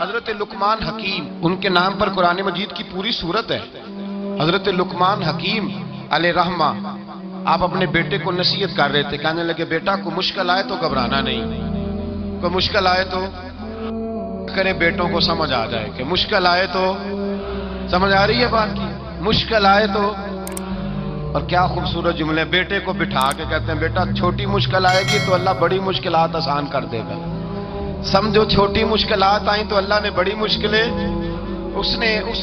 حضرت لقمان حکیم، ان کے نام پر قرآن مجید کی پوری سورت ہے۔ حضرت لقمان حکیم علیہ رحمہ آپ اپنے بیٹے کو نصیحت کر رہے تھے، کہنے لگے بیٹا کو مشکل آئے تو گھبرانا نہیں، کوئی مشکل آئے تو کرے بیٹوں کو سمجھ آ جائے کہ مشکل آئے تو سمجھ آ رہی ہے بات کی، مشکل آئے تو۔ اور کیا خوبصورت جملے، بیٹے کو بٹھا کے کہتے ہیں بیٹا چھوٹی مشکل آئے گی تو اللہ بڑی مشکلات آسان کر دے گا، سمجھو چھوٹی مشکلات آئیں تو اللہ نے بڑی مشکلیں اس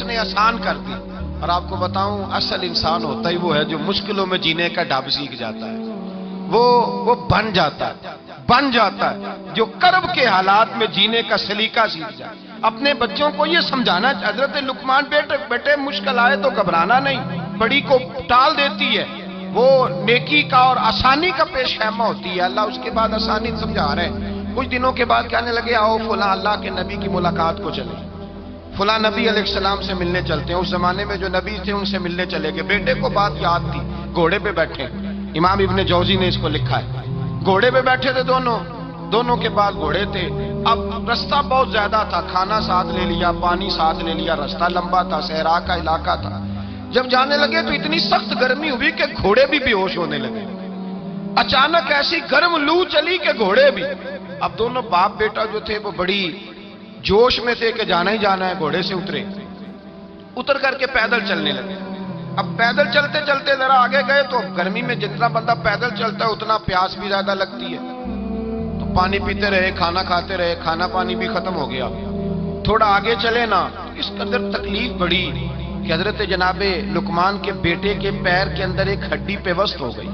نے آسان کر دی۔ اور آپ کو بتاؤں اصل انسان ہوتا ہی وہ ہے جو مشکلوں میں جینے کا ڈھب سیکھ جاتا ہے، وہ بن جاتا ہے جو کرب کے حالات میں جینے کا سلیقہ سیکھ جائے۔ اپنے بچوں کو یہ سمجھانا، حضرت لقمان بیٹے مشکل آئے تو گھبرانا نہیں، بڑی کو ٹال دیتی ہے، وہ نیکی کا اور آسانی کا پیش خیمہ ہوتی ہے۔ اللہ اس کے بعد آسانی سمجھا رہے ہیں۔ کچھ دنوں کے بعد کہنے لگے آؤ فلاں اللہ کے نبی کی ملاقات کو چلے، فلاں نبی علیہ السلام سے ملنے چلتے ہیں۔ اس زمانے میں جو نبی تھے ان سے ملنے چلے گئے۔ بیٹے کو بات یاد تھی، گھوڑے پہ بیٹھے، امام ابن جوزی نے اس کو لکھا ہے، گھوڑے پہ بیٹھے تھے دونوں کے پاس گھوڑے تھے۔ اب رستہ بہت زیادہ تھا، کھانا ساتھ لے لیا، پانی ساتھ لے لیا، رستہ لمبا تھا، صحرا کا علاقہ تھا۔ جب جانے لگے تو اتنی سخت گرمی ہوئی کہ گھوڑے بھی بے ہوش ہونے لگے، اچانک ایسی گرم لو چلی کہ گھوڑے بھی۔ اب دونوں باپ بیٹا جو تھے وہ بڑی جوش میں تھے کہ جانا ہی جانا ہے، گھوڑے سے اتر کر کے پیدل چلنے لگے۔ اب پیدل چلتے چلتے ذرا آگے گئے تو گرمی میں جتنا بندہ پیدل چلتا ہے اتنا پیاس بھی زیادہ لگتی ہے، تو پانی پیتے رہے، کھانا کھاتے رہے، کھانا پانی بھی ختم ہو گیا۔ تھوڑا آگے چلے نا، اس قدر تکلیف بڑی کہ حضرت جناب لقمان کے بیٹے کے پیر کے اندر ایک ہڈی پیوست ہو گئی،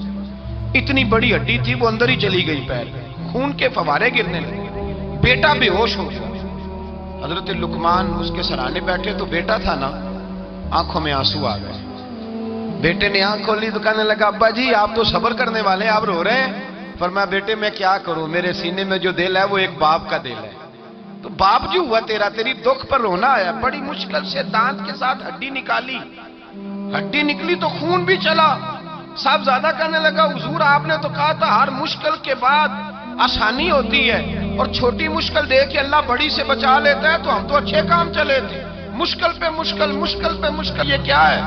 اتنی بڑی ہڈی تھی وہ اندر ہی چلی گئی، پیر خون کے فوارے گرنے لگے، بیٹا بے ہوش ہو گیا۔ حضرت لقمان اس کے سرانے بیٹھے تو بیٹا تھا نا، آنکھوں میں آنسو آ گئے۔ بیٹے نے آنکھ کھولی تو کہنے لگا ابا جی آپ تو صبر کرنے والے ہیں، آپ رو رہے ہیں۔ فرمایا بیٹے میں کیا کروں، میرے سینے میں جو دل ہے وہ ایک باپ کا دل ہے، تو باپ جو ہوا تیری دکھ پر رونا آیا۔ بڑی مشکل سے دانت کے ساتھ ہڈی نکالی، ہڈی نکلی تو خون بھی چلا۔ صاحب زیادہ کہنے لگا حضور آپ نے تو کہا تھا ہر مشکل کے بعد آسانی ہوتی ہے، اور چھوٹی مشکل دے کے اللہ بڑی سے بچا لیتا ہے، تو ہم تو اچھے کام چلے تھے، مشکل پہ مشکل یہ کیا ہے؟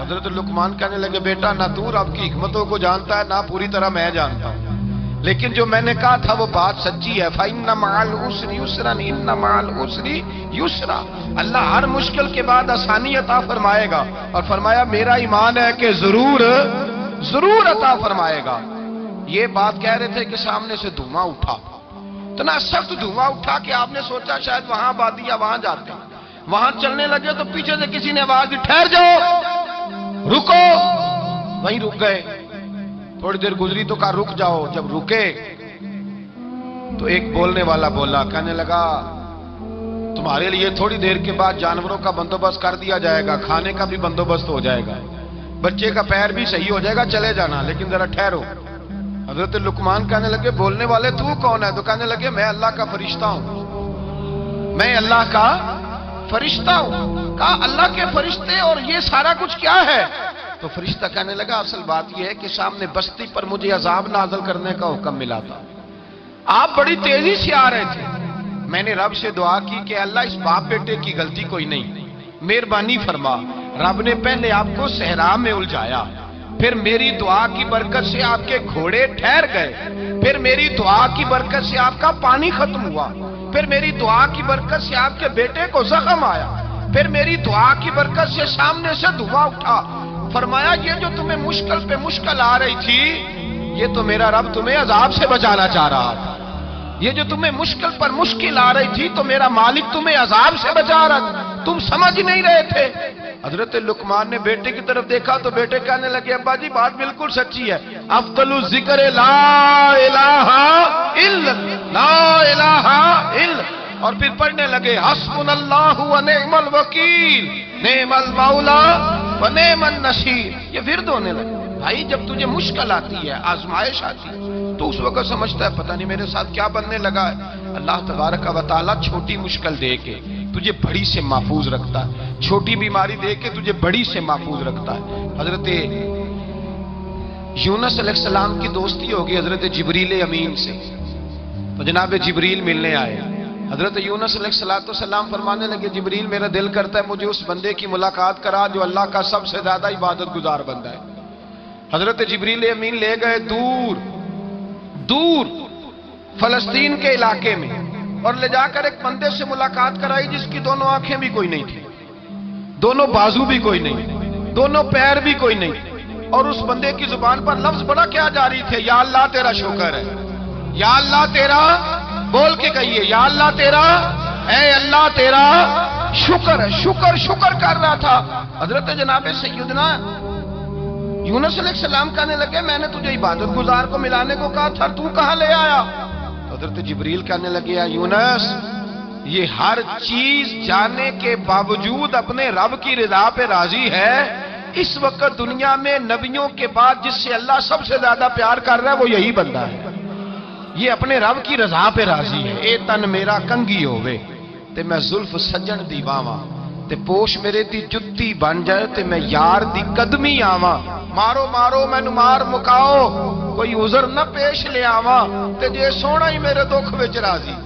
حضرت لقمان کہنے لگے بیٹا نہ تو رب کی حکمتوں کو جانتا ہے، نہ پوری طرح میں جانتا ہوں، لیکن جو میں نے کہا تھا وہ بات سچی ہے۔ فَإِنَّ مَعَ الْعُسْرِ يُسْرًا إِنَّ مَعَ الْعُسْرِ يُسْرًا، اللہ ہر مشکل کے بعد آسانی عطا فرمائے گا، اور فرمایا میرا ایمان ہے کہ ضرور عطا فرمائے گا۔ یہ بات کہہ رہے تھے کہ سامنے سے دھواں اٹھا، اتنا سخت دھواں اٹھا کہ آپ نے سوچا شاید وہاں آبادی یا وہاں جاتے ہیں۔ وہاں چلنے لگے تو پیچھے سے کسی نے آواز دی ٹھہر جاؤ، رکو، وہیں رک گئے۔ تھوڑی دیر گزری تو کہا رک جاؤ۔ جب رکے تو ایک بولنے والا بولا، کہنے لگا تمہارے لیے تھوڑی دیر کے بعد جانوروں کا بندوبست کر دیا جائے گا، کھانے کا بھی بندوبست ہو جائے گا، بچے کا پیر بھی صحیح ہو جائے گا، چلے جانا، لیکن ذرا ٹھہرو۔ حضرت لقمان کہنے لگے بولنے والے تو کون ہے؟ تو کہنے لگے میں اللہ کا فرشتہ ہوں، میں اللہ کا فرشتہ ہوں۔ کہا اللہ کے فرشتے اور یہ سارا کچھ کیا ہے؟ تو فرشتہ کہنے لگا اصل بات یہ ہے کہ سامنے بستی پر مجھے عذاب نازل کرنے کا حکم ملا تھا، آپ بڑی تیزی سے آ رہے تھے، میں نے رب سے دعا کی کہ اللہ اس باپ بیٹے کی غلطی کوئی نہیں، مہربانی فرما۔ رب نے پہلے آپ کو صحرا میں الجھایا، پھر میری دعا کی برکت سے آپ کے گھوڑے ٹھہر گئے، پھر میری دعا کی برکت سے آپ کا پانی ختم ہوا، پھر میری دعا کی برکت سے آپ کے بیٹے کو زخم آیا، پھر میری دعا کی برکت سے سامنے سے دھواں اٹھا۔ فرمایا یہ جو تمہیں مشکل پہ مشکل آ رہی تھی، یہ تو میرا رب تمہیں عذاب سے بچانا چاہ رہا تھا، یہ جو تمہیں مشکل پر مشکل آ رہی تھی تو میرا مالک تمہیں عذاب سے بچا رہا تھا، تم سمجھ نہیں رہے تھے۔ حضرت لقمان نے بیٹے کی طرف دیکھا تو بیٹے کہنے لگے ابا جی بات بالکل سچی ہے، افضل الذکر لا الہ الا لا الہ الا، اور پھر پڑھنے لگے حسبنا اللہ و نعم الوکیل نعم المولا و نعم النصیر۔ یہ ورد ہونے لگے۔ بھائی جب تجھے مشکل آتی ہے، آزمائش آتی ہے، تو اس وقت سمجھتا ہے پتہ نہیں میرے ساتھ کیا بننے لگا ہے۔ اللہ تبارک و تعالیٰ چھوٹی مشکل دے کے تجھے بڑی سے محفوظ رکھتا ہے، چھوٹی بیماری دے کے تجھے بڑی سے محفوظ رکھتا ہے۔ حضرت یونس علیہ السلام کی دوستی ہوگی حضرت جبریل امین سے، تو جناب جبریل ملنے آئے، حضرت یونس علیہ السلام فرمانے لگے جبریل میرا دل کرتا ہے مجھے اس بندے کی ملاقات کرا جو اللہ کا سب سے زیادہ عبادت گزار بندہ ہے۔ حضرت جبریل امین لے گئے دور دور فلسطین کے علاقے میں، اور لے جا کر ایک بندے سے ملاقات کرائی جس کی دونوں آنکھیں بھی کوئی نہیں تھی، دونوں بازو بھی کوئی نہیں، دونوں پیر بھی کوئی نہیں، اور اس بندے کی زبان پر لفظ بڑا کیا جاری تھے، یا اللہ تیرا شکر ہے، یا اللہ تیرا، بول کے کہیے یا اللہ تیرا، اے اللہ تیرا شکر ہے، شکر شکر کر رہا تھا۔ حضرت جناب سیدنا یونس علیہ السلام کہنے لگے میں نے تجھے عبادت گزار کو ملانے کو کہا تھا، تو کہاں لے آیا؟ حضرت جبریل کہنے لگے یا یونس، یہ ہر چیز جانے کے باوجود اپنے رب کی رضا پہ راضی ہے۔ اس وقت دنیا میں نبیوں کے بعد جس سے اللہ سب سے زیادہ پیار کر رہا ہے وہ یہی بندہ ہے، یہ اپنے رب کی رضا پہ راضی ہے۔ اے تن میرا کنگھی ہووے تے میں زلف سجن دی واواں، تے پوش میرے دی جتی بن جائے تے میں یار دی قدمی آواں، مارو مارو مینوں مار مکاؤ کوئی عذر نہ پیش لے آواں، تے جے سونا ہی میرے دکھ وچ راضی،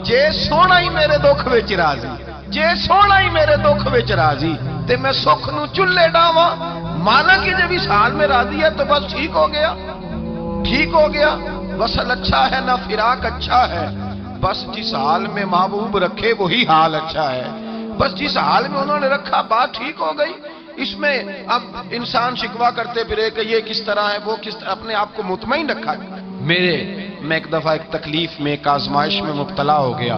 جے سونا ہی میرے دکھ وچ راضی، جے سونا ہی میرے دکھ وچ راضی تے میں سکھ نو چلے ڈاواں، مانا کہ جب اس حال میں راضی ہے تو بس ٹھیک ہو گیا، ٹھیک ہو گیا۔ وصل اچھا ہے نہ فراق اچھا ہے، بس جس حال میں محبوب رکھے وہی حال اچھا ہے، بس جس حال میں انہوں نے رکھا بات ٹھیک ہو گئی۔ اس میں اب انسان شکوہ کرتے پھرے کہ یہ کس طرح ہے وہ کس طرح، اپنے آپ کو مطمئن رکھا۔ میں ایک دفعہ ایک تکلیف میں ایک آزمائش میں مبتلا ہو گیا،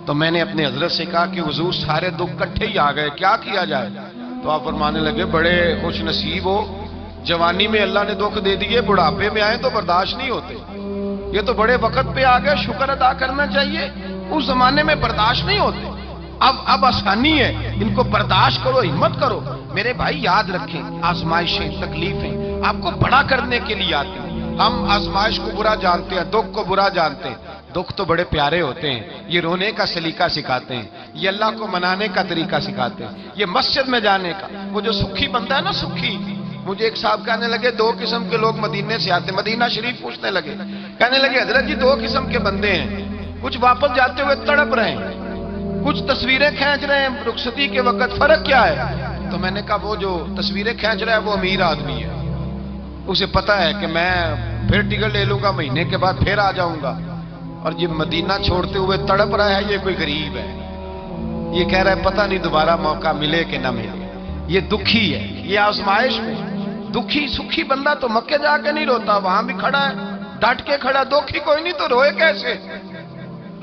تو میں نے اپنے حضرت سے کہا کہ حضور سارے دکھ کٹھے ہی آ گئے، کیا کیا جائے؟ تو آپ فرمانے لگے بڑے خوش نصیب ہو، جوانی میں اللہ نے دکھ دے دیے، بڑھاپے میں آئے تو برداشت نہیں ہوتے، یہ تو بڑے وقت پہ آ گئے، شکر ادا کرنا چاہیے، اس زمانے میں برداشت نہیں ہوتے، اب آسانی ہے، ان کو برداشت کرو، ہمت کرو۔ میرے بھائی یاد رکھیں آزمائشیں تکلیفیں آپ کو بڑا کرنے کے لیے آتی ہیں۔ ہم آزمائش کو برا جانتے ہیں، دکھ کو برا جانتے ہیں، دکھ تو بڑے پیارے ہوتے ہیں، یہ رونے کا سلیقہ سکھاتے ہیں، یہ اللہ کو منانے کا طریقہ سکھاتے ہیں، یہ مسجد میں جانے کا، وہ جو سکھی بندہ ہے نا سکھی، مجھے ایک صاحب کہنے لگے دو قسم کے لوگ مدینے سے آتے، مدینہ شریف پوچھنے لگے، کہنے لگے حضرت جی دو قسم کے بندے ہیں، کچھ واپس جاتے ہوئے تڑپ رہے ہیں، کچھ تصویریں کھینچ رہے ہیں رخصتی کے وقت، فرق کیا ہے؟ تو میں نے کہا وہ جو تصویریں کھینچ رہا ہے وہ امیر آدمی ہے، اسے پتا ہے کہ میں پھر ٹکٹ لے لوں گا، مہینے کے بعد پھر آ جاؤں گا، اور یہ مدینہ چھوڑتے ہوئے تڑپ رہا ہے یہ کوئی غریب ہے، یہ کہہ رہا ہے پتہ نہیں دوبارہ موقع ملے کہ نہ ملے، یہ دکھی ہے، یہ آزمائش میں دکھی سکھی بندہ تو مکے جا کے نہیں روتا، وہاں بھی کھڑا ہے ڈٹ کے کھڑا، دکھی کوئی نہیں تو روئے کیسے،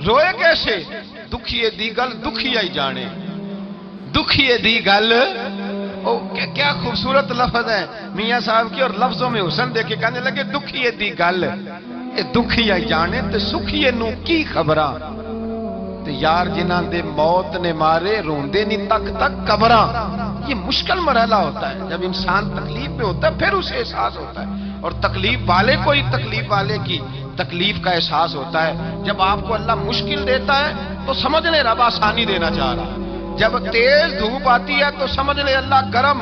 روئے کیسے؟ دکھیے دی گل دکھی آئی جانے، دکھیے دی گل، کیا خوبصورت لفظ ہے میاں صاحب کی، اور لفظوں میں حسن دیکھے کہنے لگے دکھیے دی گل اے دکھی آئی جانے تے سکھیے نو کی خبراں، تے یار جنہاں دے موت نے مارے روندے نہیں تک تک قبراں۔ یہ مشکل مرحلہ ہوتا ہے، جب انسان تکلیف میں ہوتا ہے پھر اسے احساس ہوتا ہے، اور تکلیف والے کو ہی تکلیف والے کی تکلیف کا احساس ہوتا ہے۔ جب آپ کو اللہ مشکل دیتا ہے تو سمجھ لیں رب آسانی دینا چاہ رہا ہے، جب تیز دھوپ آتی ہے تو سمجھ لیں اللہ گرم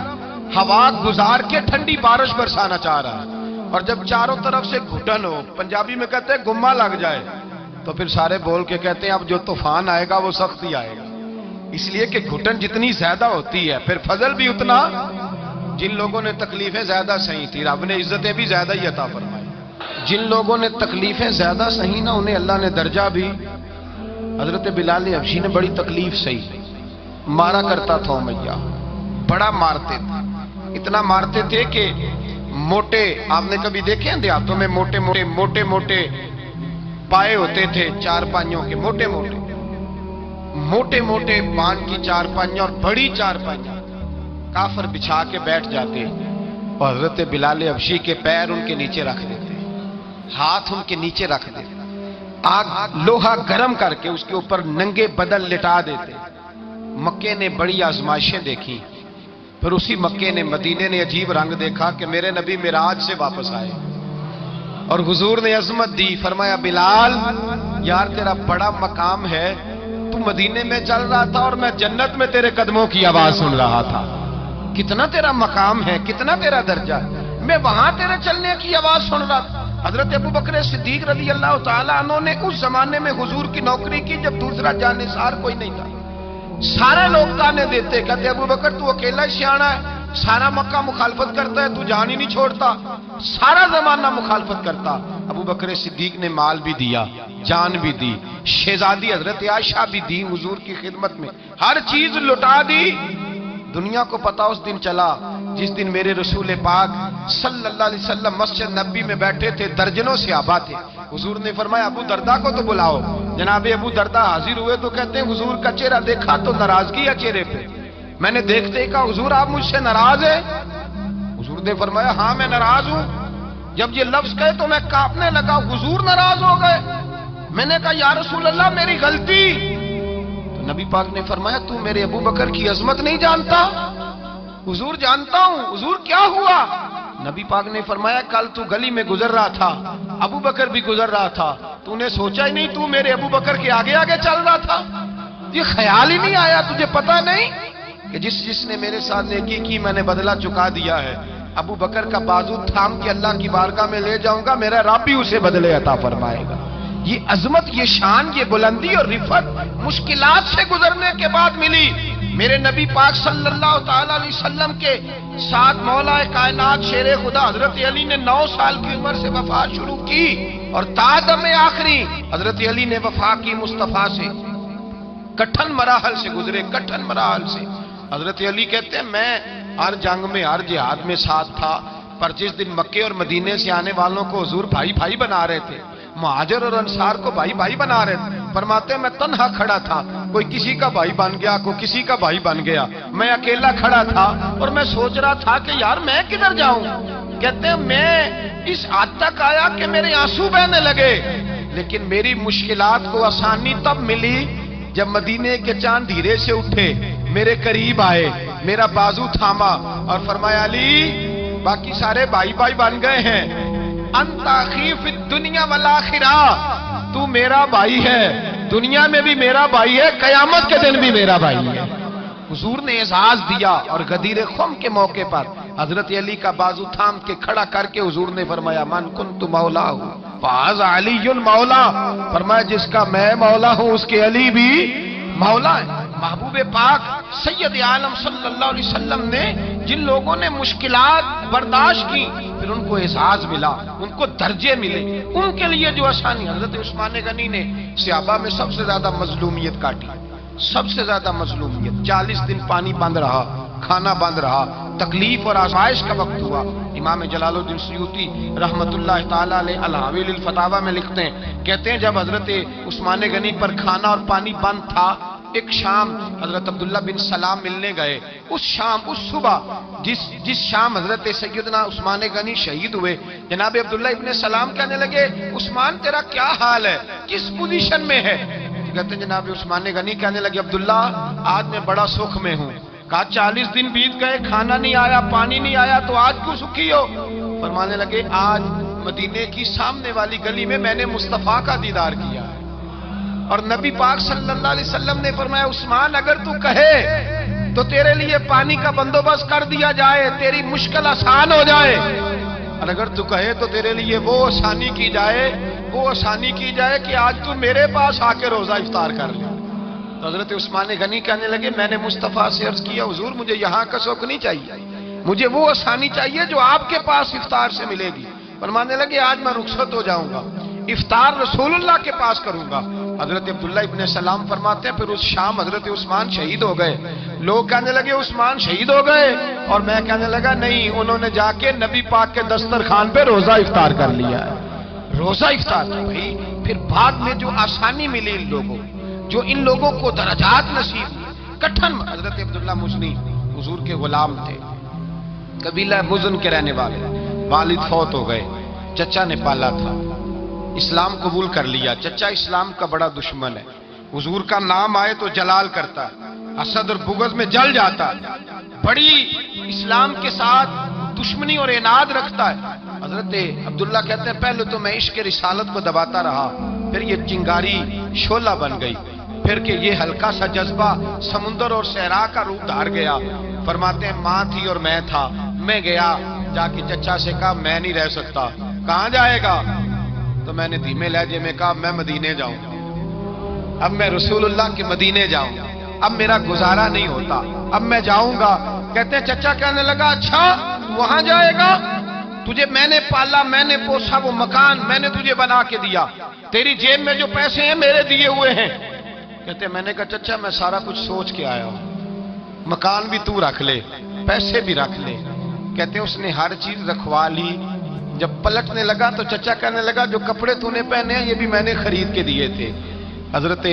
ہوا گزار کے ٹھنڈی بارش برسانا چاہ رہا ہے، اور جب چاروں طرف سے گھٹن ہو، پنجابی میں کہتے ہیں گما لگ جائے، تو پھر سارے بول کے کہتے ہیں اب جو طوفان آئے گا وہ سخت ہی آئے گا، اس لیے کہ گھٹن جتنی زیادہ ہوتی ہے پھر فضل بھی اتنا۔ جن لوگوں نے تکلیفیں زیادہ سہی تھی رب نے عزتیں بھی زیادہ ہی عطا فرمائی، جن لوگوں نے تکلیفیں زیادہ سہی نہ انہیں اللہ نے درجہ بھی۔ حضرت بلال حبشی نے بڑی تکلیف سہی، مارا کرتا تھا امیہ، بڑا مارتے تھے، اتنا مارتے تھے کہ موٹے، آپ نے کبھی دیکھے ہیں دیہاتوں میں موٹے موٹے موٹے موٹے پائے ہوتے تھے چار پائیوں کے، موٹے موٹے موٹے موٹے بان کی چار پائیاں اور بڑی چار پائیاں کافر بچھا کے بیٹھ جاتے، اور حضرت بلال حبشی کے پیر ان کے نیچے رکھ دیتے، ہاتھ ان کے نیچے رکھ دیتے، آگ لوہا گرم کر کے اس کے اوپر ننگے بدن لٹا دیتے۔ مکے نے بڑی آزمائشیں دیکھی، پھر اسی مکے نے مدینے نے عجیب رنگ دیکھا کہ میرے نبی معراج سے واپس آئے، اور حضور نے عظمت دی، فرمایا بلال یار تیرا بڑا مقام ہے، تو مدینے میں چل رہا تھا اور میں جنت میں تیرے قدموں کی آواز سن رہا تھا، کتنا تیرا مقام ہے، کتنا تیرا درجہ، میں وہاں تیرے چلنے کی آواز سن رہا تھا، حضرت ابو بکر صدیق رضی اللہ تعالیٰ عنہ نے اس زمانے میں حضور کی نوکری کی جب دوسرا جانثار کوئی نہیں تھا. سارے لوگ تانے دیتے، کہتے ابو بکر تو اکیلا ہی سیاںا ہے، سارا مکہ مخالفت کرتا ہے، تو جان ہی نہیں چھوڑتا، سارا زمانہ مخالفت کرتا. ابو بکر صدیق نے مال بھی دیا، جان بھی دی، شہزادی حضرت عائشہ بھی دی حضور کی خدمت میں، ہر چیز لٹا دی. دنیا کو پتا اس دن چلا جس دن میرے رسول پاک صلی اللہ علیہ وسلم مسجد نبی میں بیٹھے تھے، درجنوں صحابہ تھے. حضور نے فرمایا ابو دردہ کو تو بلاؤ. جناب ابو دردہ حاضر ہوئے تو کہتے ہیں حضور کا چہرہ دیکھا تو ناراضگی ہے چہرے پہ. میں نے دیکھتے ہی کہا حضور آپ مجھ سے ناراض ہیں؟ حضور نے فرمایا ہاں میں ناراض ہوں. جب یہ لفظ کہے تو میں کانپنے لگا، حضور ناراض ہو گئے. میں نے کہا یا رسول اللہ میری غلطی. تو نبی پاک نے فرمایا تو میرے ابو بکر کی عظمت نہیں جانتا؟ حضور جانتا ہوں. حضور کیا ہوا؟ نبی پاک نے فرمایا کل تو گلی میں گزر رہا تھا، ابو بکر بھی گزر رہا تھا، تو نے سوچا ہی نہیں تو میرے ابو بکر کے آگے آگے چل رہا تھا؟ یہ خیال ہی نہیں آیا تجھے پتا نہیں کہ جس نے میرے ساتھ نیکی کی میں نے بدلہ چکا دیا ہے. ابو بکر کا بازو تھام کے اللہ کی بارگاہ میں لے جاؤں گا، میرا رب بھی اسے بدلے عطا فرمائے گا. یہ عظمت، یہ شان، یہ بلندی اور رفعت مشکلات سے گزرنے کے بعد ملی. میرے نبی پاک صلی اللہ تعالی علیہ وسلم کے ساتھ مولا کائنات شیر خدا حضرت علی نے 9 سال کی عمر سے وفا شروع کی اور تا دم آخری حضرت علی نے وفا کی مصطفیٰ سے. کٹھن مراحل سے گزرے، کٹھن مراحل سے. حضرت علی کہتے ہیں میں ہر جنگ میں، ہر جہاد میں ساتھ تھا، پر جس دن مکے اور مدینے سے آنے والوں کو حضور بھائی بھائی بنا رہے تھے، مہاجر اور انصار کو بھائی بھائی بنا رہے تھے، فرماتے ہیں میں تنہا کھڑا تھا، کوئی کسی کا بھائی بن گیا، کوئی کسی کا بھائی بن گیا، میں اکیلا کھڑا تھا اور میں سوچ رہا تھا کہ یار میں کدھر جاؤں. کہتے ہیں میں اس حد تک آیا کہ میرے آنسو بہنے لگے، لیکن میری مشکلات کو آسانی تب ملی جب مدینے کے چاند دھیرے سے اٹھے، میرے قریب آئے، میرا بازو تھاما اور فرمایا علی باقی سارے بھائی بھائی بن گئے ہیں، انت اخی فی الدنیا والآخرہ، تو میرا بھائی ہے، دنیا میں بھی میرا بھائی ہے، قیامت کے دن بھی میرا بھائی ہے. حضور نے اعزاز دیا اور غدیر خم کے موقع پر حضرت علی کا بازو تھام کے کھڑا کر کے حضور نے فرمایا من کنت مولا ہوں فاز علی مولا، فرمایا جس کا میں مولا ہوں اس کے علی بھی مولا ہے. محبوب پاک سید عالم صلی اللہ علیہ وسلم نے جن لوگوں نے مشکلات برداشت کی پھر ان کو اعزاز ملا، ان کو درجے ملے، ان کے لیے جو آسانی. حضرت عثمان غنی نے صحابہ میں سب سے زیادہ مظلومیت کاٹی، سب سے زیادہ مظلومیت. 40 دن پانی بند رہا، کھانا بند رہا، تکلیف اور آزمائش کا وقت ہوا. امام جلال الدین سیوطی رحمت اللہ تعالی علیہ الحاویل الفتاوی میں لکھتے ہیں، کہتے ہیں جب حضرت عثمان غنی پر کھانا اور پانی بند تھا، ایک شام حضرت عبداللہ بن سلام ملنے گئے. اس شام، اس صبح جس شام حضرت سیدنا عثمان غنی شہید ہوئے، جناب عبداللہ ابن سلام کہنے لگے عثمان تیرا کیا حال ہے، کس پوزیشن میں ہے؟ کہتے ہیں جناب عثمان غنی کہنے لگے عبداللہ آج میں بڑا سکھ میں ہوں. کہا 40 دن بیت گئے، کھانا نہیں آیا، پانی نہیں آیا، تو آج کیوں سکھی ہو؟ فرمانے لگے آج مدینے کی سامنے والی گلی میں نے مصطفیٰ کا دیدار کیا اور نبی پاک صلی اللہ علیہ وسلم نے فرمایا عثمان اگر تو کہے تو تیرے لیے پانی کا بندوبست کر دیا جائے، تیری مشکل آسان ہو جائے، اور اگر تو کہے تو تیرے لیے وہ آسانی کی جائے، وہ آسانی کی جائے کہ آج تو میرے پاس آ کے روزہ افطار کر لے. تو حضرت عثمان غنی کہنے لگے میں نے مصطفیٰ سے عرض کیا حضور مجھے یہاں کا سوق نہیں چاہیے، مجھے وہ آسانی چاہیے جو آپ کے پاس افطار سے ملے گی. فرمانے لگے آج میں رخصت ہو جاؤں گا، افطار رسول اللہ کے پاس کروں گا. حضرت عبداللہ ابن سلام فرماتے ہیں پھر اس شام حضرت عثمان شہید ہو گئے. لوگ کہنے لگے عثمان شہید ہو گئے، اور میں کہنے لگا نہیں، انہوں نے جا کے نبی پاک کے دسترخوان پہ روزہ افطار کر لیا ہے، روزہ افطار. بھائی پھر بعد میں جو آسانی ملی ان لوگوں، جو ان لوگوں کو درجات نصیب ہوئے. کٹھن حضرت عبداللہ مزنی حضور کے غلام تھے، قبیلہ مزن کے رہنے والے، والد فوت ہو گئے، چچا نے پالا تھا، اسلام قبول کر لیا. چچا اسلام کا بڑا دشمن ہے، حضور کا نام آئے تو جلال کرتا ہے، حسد اور بغض میں جل جاتا ہے، بڑی اسلام کے ساتھ دشمنی اور عناد رکھتا ہے. حضرت عبداللہ کہتے ہیں پہلے تو میں عشق رسالت کو دباتا رہا، پھر یہ چنگاری شعلہ بن گئی، پھر کہ یہ ہلکا سا جذبہ سمندر اور صحرا کا روپ دھار گیا. فرماتے ہیں ماں تھی اور میں تھا، میں گیا جا کے چچا سے کہا میں نہیں رہ سکتا. کہاں جائے گا؟ تو میں نے دھیمے لہجے میں کہا میں مدینے جاؤں، اب میں رسول اللہ کے مدینے جاؤں، اب میرا گزارا نہیں ہوتا، اب میں جاؤں گا۔ کہتے ہیں چچا کہنے لگا اچھا وہاں جائے گا؟ تجھے میں نے پالا، میں نے پوسا، وہ مکان میں نے تجھے بنا کے دیا، تیری جیب میں جو پیسے ہیں میرے دیے ہوئے ہیں۔ کہتے ہیں میں نے کہا چچا میں سارا کچھ سوچ کے آیا ہوں، مکان بھی تو رکھ لے، پیسے بھی رکھ لے۔ کہتے ہیں اس نے ہر چیز رکھوا لی۔ جب پلٹنے لگا تو چچا کہنے لگا جو کپڑے تو نے پہنے ہیں یہ بھی میں نے خرید کے دیے تھے۔ حضرت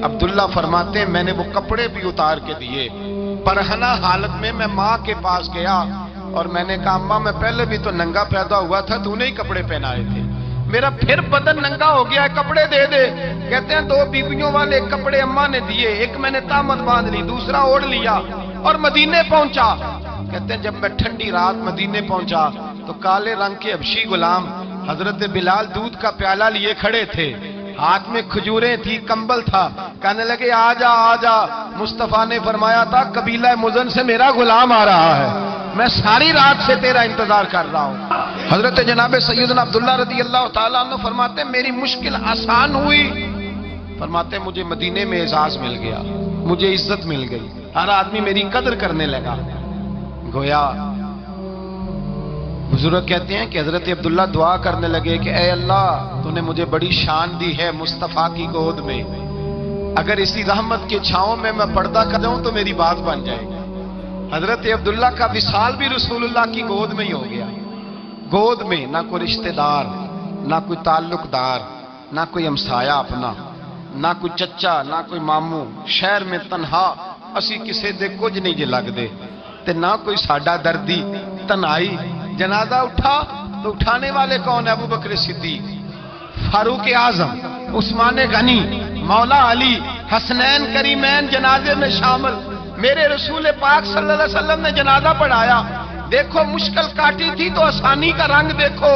عبداللہ فرماتے ہیں میں نے وہ کپڑے بھی اتار کے دیے۔ برہنہ حالت میں ماں کے پاس گیا اور میں نے کہا اماں میں پہلے بھی تو ننگا پیدا ہوا تھا، تو نے ہی کپڑے پہنائے تھے، میرا پھر بدن ننگا ہو گیا ہے، کپڑے دے دے۔ کہتے ہیں 2 بیویوں والے کپڑے اماں نے دیے، ایک میں نے تامت باندھ لی، دوسرا اوڑھ لیا اور مدینے پہنچا۔ کہتے ہیں جب میں ٹھنڈی رات مدینے پہنچا تو کالے رنگ کے حبشی غلام حضرت بلال دودھ کا پیالہ لیے کھڑے تھے، ہاتھ میں کھجوریں تھی، کمبل تھا۔ کہنے لگے آجا آجا، مصطفیٰ نے فرمایا تھا قبیلہ مزن سے میرا غلام آ رہا ہے، میں ساری رات سے تیرا انتظار کر رہا ہوں۔ حضرت جناب سیدنا عبداللہ رضی اللہ تعالیٰ عنہ فرماتے ہیں میری مشکل آسان ہوئی، فرماتے ہیں مجھے مدینے میں اعزاز مل گیا، مجھے عزت مل گئی، ہر آدمی میری قدر کرنے لگا۔ گویا بزرگ کہتے ہیں کہ حضرت عبداللہ دعا کرنے لگے کہ اے اللہ تو نے مجھے بڑی شان دی ہے مصطفیٰ کی گود میں، اگر اسی رحمت کے چھاؤں میں پردہ کر جاؤں تو میری بات بن جائے گی۔ حضرت عبداللہ کا وصال بھی رسول اللہ کی گود میں ہی ہو گیا۔ گود میں نہ کوئی رشتہ دار، نہ کوئی تعلق دار، نہ کوئی ہمسایا اپنا، نہ کوئی چچا، نہ کوئی ماموں، شہر میں تنہا اسی کسے دے کچھ نہیں جے لگ دے تے نہ کوئی ساڈا دردی، تنہائی۔ جنازہ اٹھا تو اٹھانے والے کون ہیں؟ ابو بکر صدیق، فاروق اعظم، عثمان غنی، مولا علی، حسنین کریمین جنازے میں شامل۔ میرے رسول پاک صلی اللہ علیہ وسلم نے جنازہ پڑھایا، دیکھو مشکل کاٹی تھی تو آسانی کا رنگ دیکھو،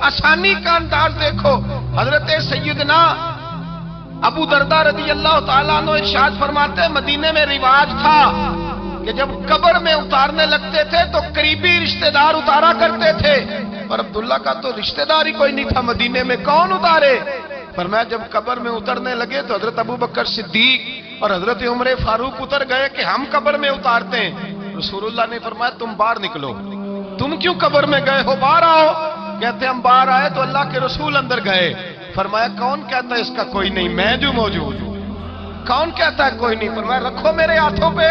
آسانی کا انداز دیکھو۔ حضرت سیدنا ابو درداء رضی اللہ تعالیٰ عنہ ارشاد فرماتے ہیں مدینے میں رواج تھا کہ جب قبر میں اتارنے لگتے تھے تو قریبی رشتہ دار اتارا کرتے تھے، اور عبداللہ کا تو رشتہ دار ہی کوئی نہیں تھا مدینے میں، کون اتارے؟ فرمایا جب قبر میں اترنے لگے تو حضرت ابو بکر صدیق اور حضرت عمر فاروق اتر گئے کہ ہم قبر میں اتارتے ہیں۔ رسول اللہ نے فرمایا تم باہر نکلو، تم کیوں قبر میں گئے ہو، باہر آؤ۔ کہتے ہم باہر آئے تو اللہ کے رسول اندر گئے، فرمایا کون کہتا ہے اس کا کوئی نہیں، میں جو موجود ہوں، کون کہتا ہے کوئی نہیں؟ فرمایا رکھو میرے ہاتھوں پہ۔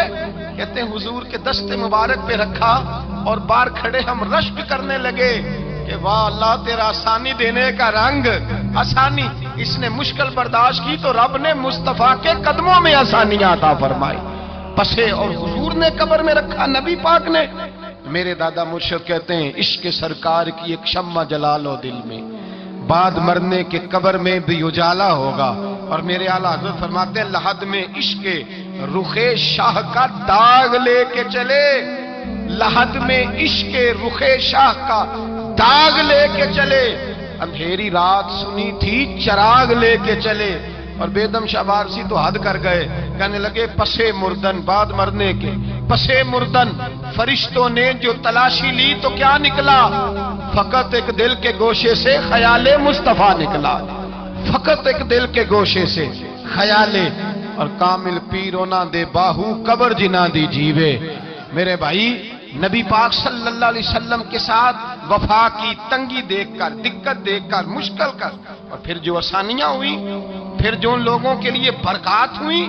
کہتے ہیں حضور کے دست مبارک پہ رکھا اور باہر کھڑے ہم رشک کرنے لگے کہ واہ اللہ تیرا آسانی دینے کا رنگ، آسانی۔ اس نے مشکل برداشت کی تو رب نے مصطفیٰ کے قدموں میں آسانیاں عطا فرمائی، پسے اور حضور نے قبر میں رکھا، نبی پاک نے۔ میرے دادا مرشد کہتے ہیں عشق سرکار کی ایک شمع جلا لو دل میں، بعد مرنے کے قبر میں بھی اجالا ہوگا۔ اور میرے اعلیٰ حضرت فرماتے ہیں لحد میں عشق رخ شاہ کا داغ لے کے چلے، لحد میں عشق رخ شاہ کا داغ لے کے چلے، اندھیری رات سنی تھی چراغ لے کے چلے۔ اور بیدم شاہ وارسی تو حد کر گئے، کہنے لگے پسے مردن، بعد مرنے کے پسے مردن فرشتوں نے جو تلاشی لی تو کیا نکلا؟ فقط ایک دل کے گوشے سے خیال مصطفیٰ نکلا، فقط ایک دل کے گوشے سے خیال۔ اور کامل پیرو نہ دے باہو قبر جنا دی جیوے۔ میرے بھائی نبی پاک صلی اللہ علیہ وسلم کے ساتھ وفا کی تنگی دیکھ کر، دقت دیکھ کر، مشکل کر، اور پھر جو آسانیاں ہوئی، پھر جو ان لوگوں کے لیے برکات ہوئی،